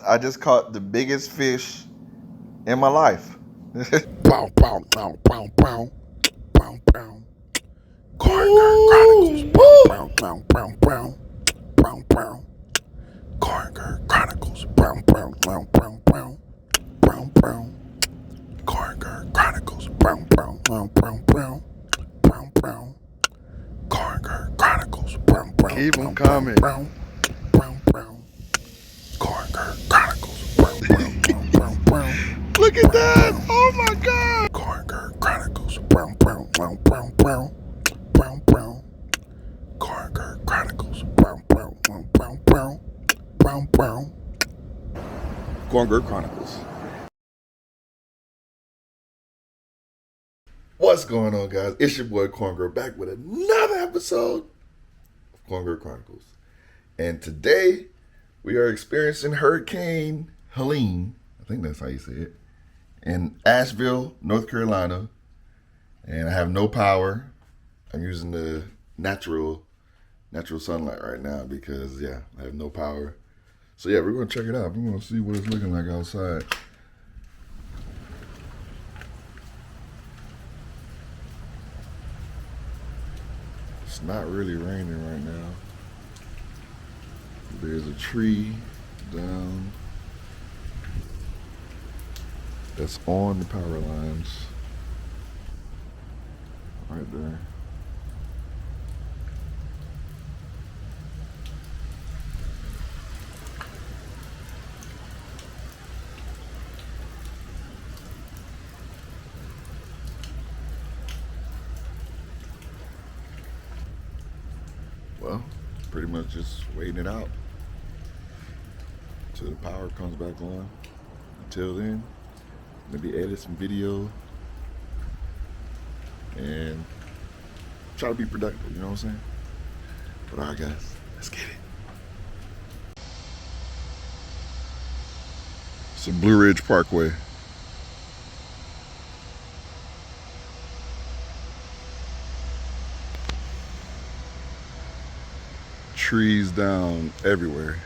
I just caught the biggest fish in my life. Pow, pow, pow, pow, pow, pow, pow. Corner Chronicles. Pow, pow, pow, pow, pow, pow, pow. Corner Chronicles. Pow, pow, pow, pow, pow, pow, pow. Corner Chronicles. Pow, pow, pow, pow, pow, pow, pow. Corner Chronicles. Pow, pow, Keep pow, them pow, coming. pow, pow, pow. Corner Chronicles. Pow, pow, pow, pow, pow, Look at pow, that! pow. Oh my God! Corner Chronicles. Pow, pow, pow, pow, pow, pow, pow. Corner Chronicles. Pow, pow, pow, pow, pow, pow, pow. Corner Chronicles. What's going on, guys? It's your boy Corn back with another episode of Corn Chronicles. And today we are experiencing Hurricane Helene. I think that's how you say it. In Asheville, North Carolina. And I have no power. I'm using the natural sunlight right now because I have no power. So we're gonna check it out. We're gonna see what it's looking like outside. It's not really raining right now. There's a tree down that's on the power lines right there. Well, pretty much just waiting it out till the power comes back on. Until then, maybe edit some video and try to be productive, you know what I'm saying? But alright guys, let's get it. It's a Blue Ridge Parkway. Trees down everywhere.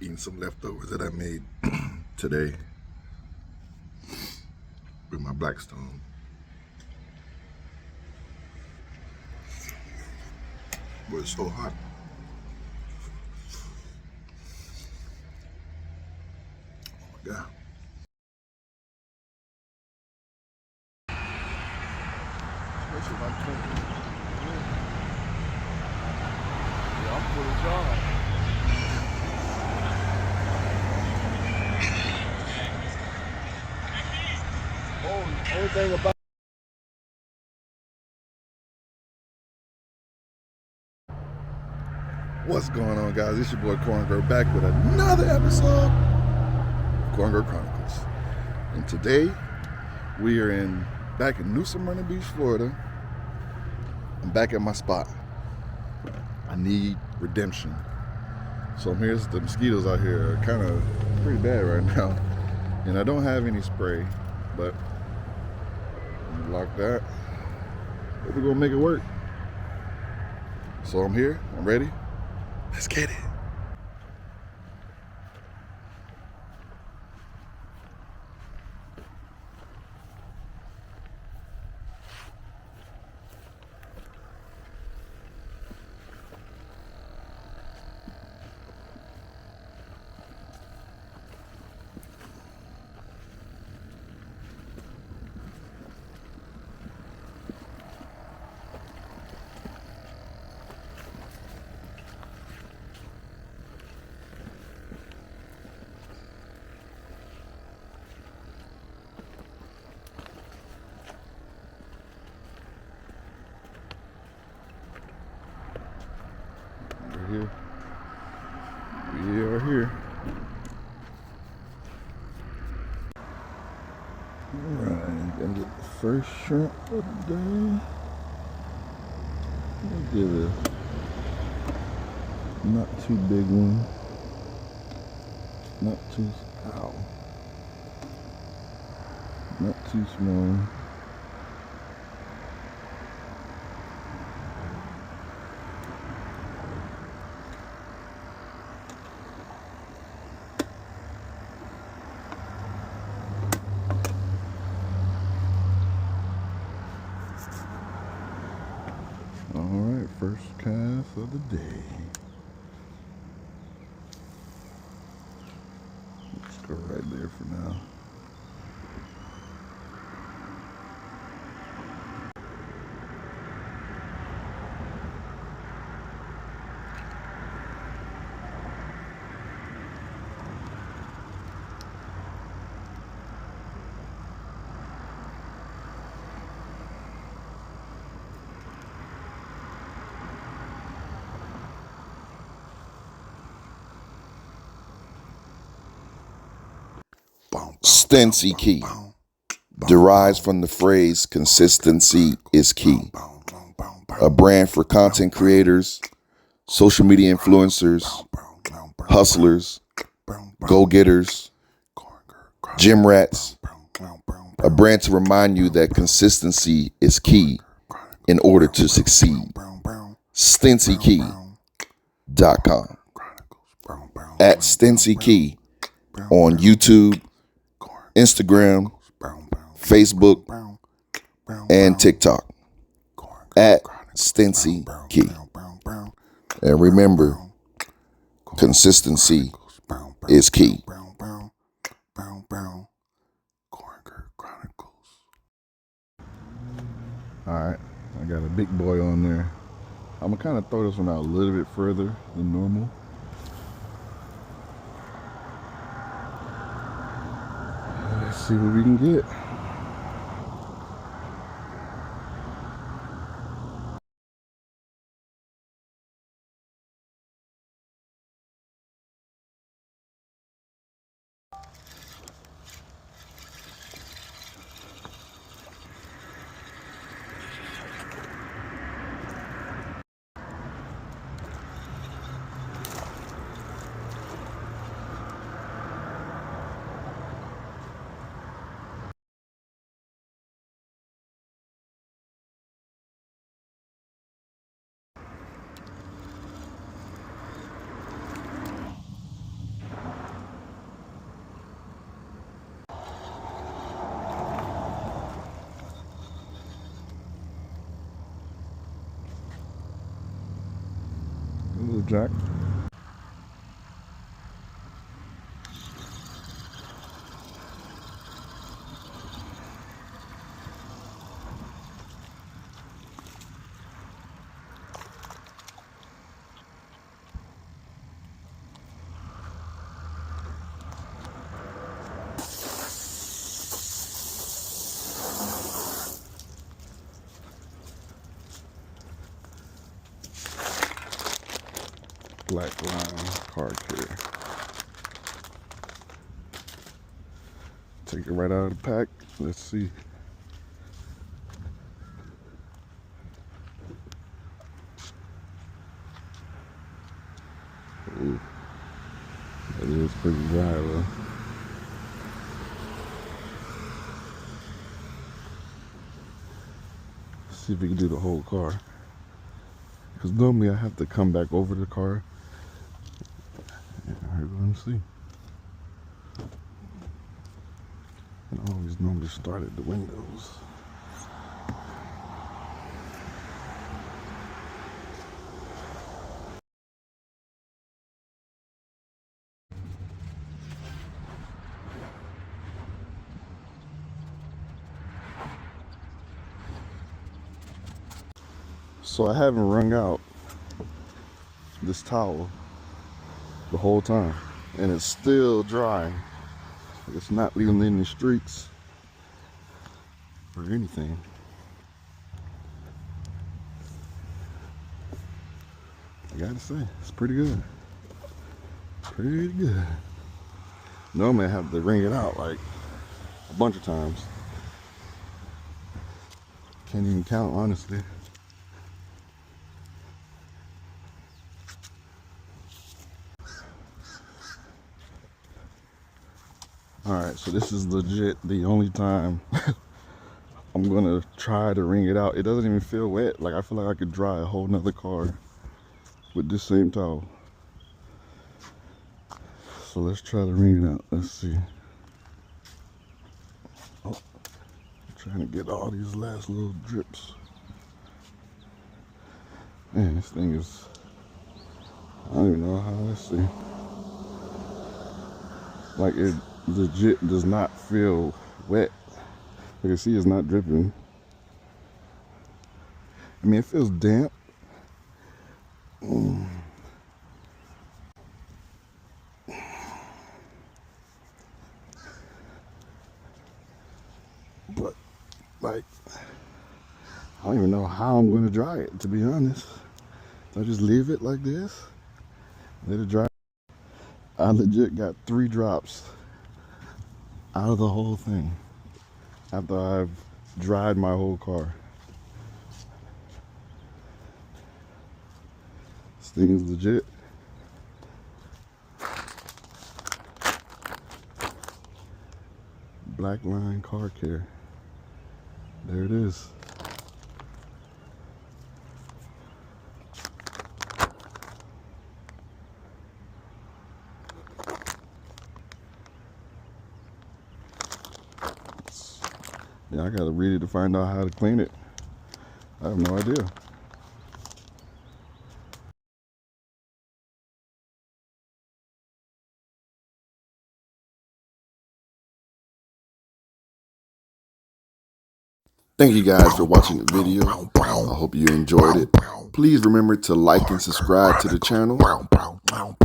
Eating some leftovers that I made today with my blackstone. But it's so hot. Oh my God. Especially if I'm cooking. Yeah, I'm full of job. Only thing about What's going on, guys? It's your boy Corn back with another episode of Corn Chronicles. And today we are back in New Smyrna Beach, Florida. I'm back at my spot. I need redemption. So here's the mosquitoes out here are kind of pretty bad right now. And I don't have any spray, but I'm gonna lock that. But we're gonna make it work. So I'm here, I'm ready. Let's get it. We're here. We are here. Alright, gonna get the first shrimp of the day. I'll get a not too big one. Not too not too small. Alright, first cast of the day. Let's go right there for now. StenCy KEY derives from the phrase consistency is key. A brand for content creators, social media influencers, hustlers, go-getters, gym rats. A brand to remind you that consistency is key in order to succeed. StenCyKey.com. At StenCy KEY on YouTube, Instagram, Facebook, and TikTok. At StenCy KEY. And remember, consistency is key. Alright, I got a big boy on there. I'm gonna kind of throw this one out a little bit further than normal. Let's see what we can get. jack. Black line car carrier. Take it right out of the pack. Let's see. Ooh, that is pretty dry though. Let's see if we can do the whole car. Because normally I have to come back over the car. Alright, let me see. I always normally start at the windows. So I haven't wrung out this towel the whole time, and it's still dry. It's not leaving any streaks or anything. I gotta say, it's pretty good. Pretty good. Normally I have to wring it out like a bunch of times. Can't even count, honestly. Alright, so this is legit the only time I'm gonna try to wring it out. It doesn't even feel wet. Like, I feel like I could dry a whole nother car with this same towel. So let's try to wring it out. Let's see. Oh, I'm trying to get all these last little drips. Man, this thing is, I don't even know how. Let's see. Like, it legit does not feel wet. You can see it's not dripping. I mean, it feels damp. But, like, I don't even know how I'm going to dry it, to be honest. So I just leave it like this, let it dry. I legit got 3 drops out of the whole thing after I've dried my whole car. This thing is legit. Black line car care. There it is. Yeah, I gotta read it to find out how to clean it. I have no idea. Thank you guys for watching the video. I hope you enjoyed it. Please remember to like and subscribe to the channel.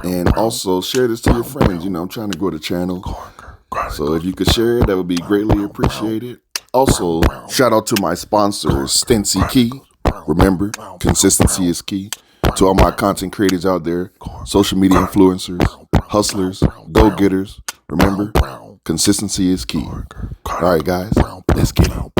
And also share this to your friends. You know, I'm trying to grow the channel. So if you could share it, that would be greatly appreciated. Also, shout out to my sponsor, StenCy KEY. Remember, consistency is key. To all my content creators out there, social media influencers, hustlers, go-getters, remember, consistency is key. All right, guys, let's get it.